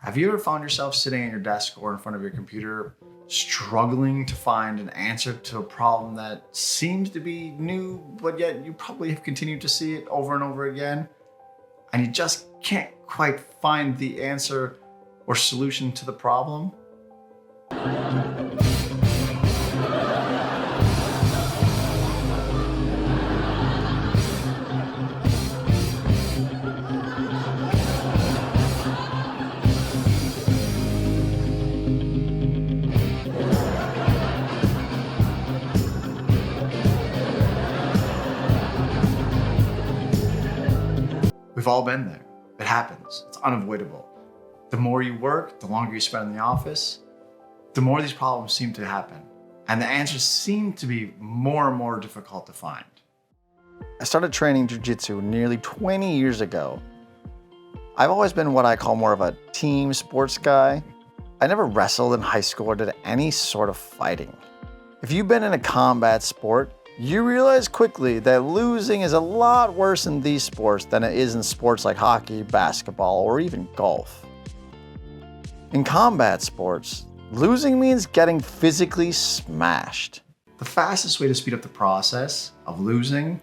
Have you ever found yourself sitting at your desk or in front of your computer, struggling to find an answer to a problem that seems to be new, but yet you probably have continued to see it over and over again, and you just can't quite find the answer or solution to the problem? We've all been there. It happens. It's unavoidable. The more you work, the longer you spend in the office, the more these problems seem to happen. And the answers seem to be more and more difficult to find. I started training jiu-jitsu nearly 20 years ago. I've always been what I call more of a team sports guy. I never wrestled in high school or did any sort of fighting. If you've been in a combat sport, you realize quickly that losing is a lot worse in these sports than it is in sports like hockey, basketball, or even golf. In combat sports, losing means getting physically smashed. The fastest way to speed up the process of losing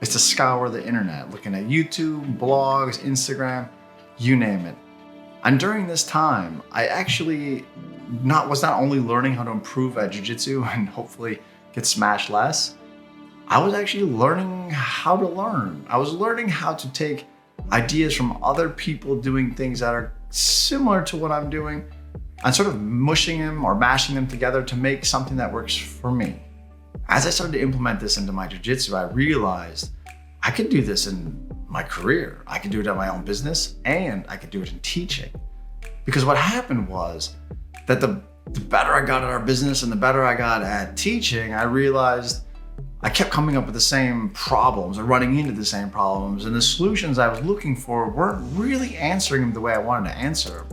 is to scour the internet, looking at YouTube, blogs, Instagram, you name it. And during this time, I actually was not only learning how to improve at jiu-jitsu and hopefully get smashed less, I was actually learning how to learn. I was learning how to take ideas from other people doing things that are similar to what I'm doing and sort of mushing them or mashing them together to make something that works for me. As I started to implement this into my jiu-jitsu, I realized I could do this in my career. I could do it at my own business, and I could do it in teaching. Because what happened was that the better I got at our business and the better I got at teaching, I realized I kept coming up with the same problems or running into the same problems, and the solutions I was looking for weren't really answering them the way I wanted to answer them.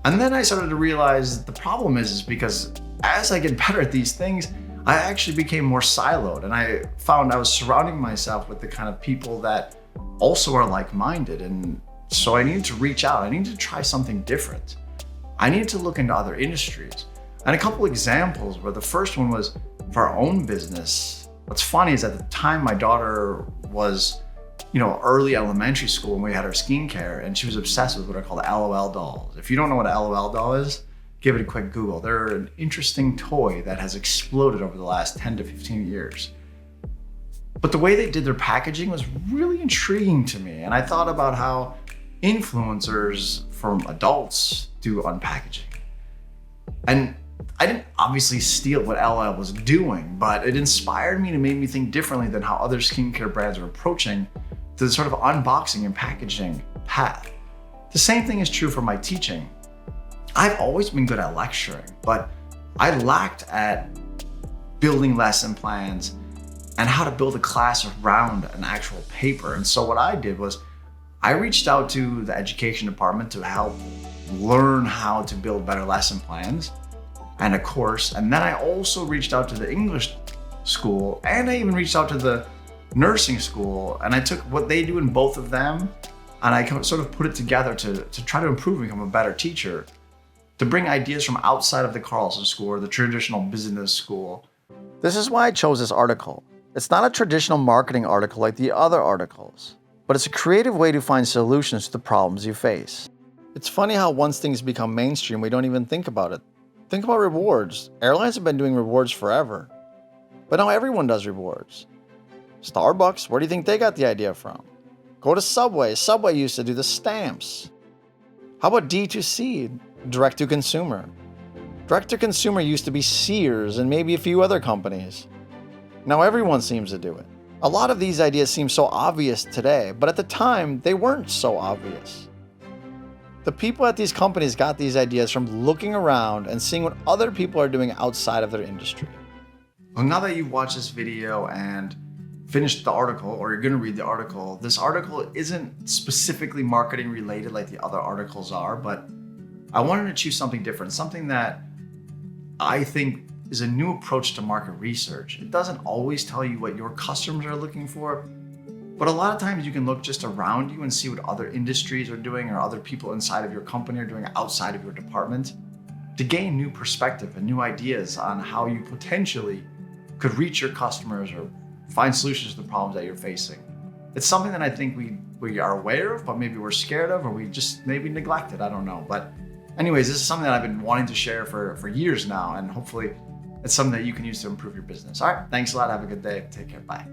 And then I started to realize the problem is because as I get better at these things, I actually became more siloed, and I found I was surrounding myself with the kind of people that also are like-minded. And so I needed to reach out. I needed to try something different. I needed to look into other industries. And a couple examples where the first one was for our own business. What's funny is at the time my daughter was, early elementary school when we had her skincare, and she was obsessed with what are called LOL dolls. If you don't know what a LOL doll is, give it a quick Google. They're an interesting toy that has exploded over the last 10 to 15 years. But the way they did their packaging was really intriguing to me. And I thought about how influencers from adults do unpackaging. And I didn't obviously steal what LOL was doing, but it inspired me to make me think differently than how other skincare brands are approaching the sort of unboxing and packaging path. The same thing is true for my teaching. I've always been good at lecturing, but I lacked at building lesson plans and how to build a class around an actual paper. And so what I did was I reached out to the education department to help learn how to build better lesson plans and a course. And then I also reached out to the English school, and I even reached out to the nursing school, and I took what they do in both of them and I sort of put it together to try to improve and become a better teacher, to bring ideas from outside of the Carlson School or the traditional business school. This is why I chose this article. It's not a traditional marketing article like the other articles, but it's a creative way to find solutions to the problems you face. It's funny how once things become mainstream, we don't even think about it. Think about rewards. Airlines have been doing rewards forever, but now everyone does rewards. Starbucks, where do you think they got the idea from? Go to Subway. Subway used to do the stamps. How about D2C, direct to consumer? Direct to consumer used to be Sears and maybe a few other companies. Now everyone seems to do it. A lot of these ideas seem so obvious today, but at the time, they weren't so obvious. The people at these companies got these ideas from looking around and seeing what other people are doing outside of their industry. Well, now that you've watched this video and finished the article, or you're gonna read the article, this article isn't specifically marketing related like the other articles are, but I wanted to choose something different, something that I think is a new approach to market research. It doesn't always tell you what your customers are looking for, But a lot of times you can look just around you and see what other industries are doing or other people inside of your company are doing outside of your department to gain new perspective and new ideas on how you potentially could reach your customers or find solutions to the problems that you're facing. It's something that I think we are aware of, but maybe we're scared of, or we just maybe neglect it. I don't know. But anyways, this is something that I've been wanting to share for years now, and hopefully it's something that you can use to improve your business. All right, thanks a lot. Have a good day. Take care. Bye.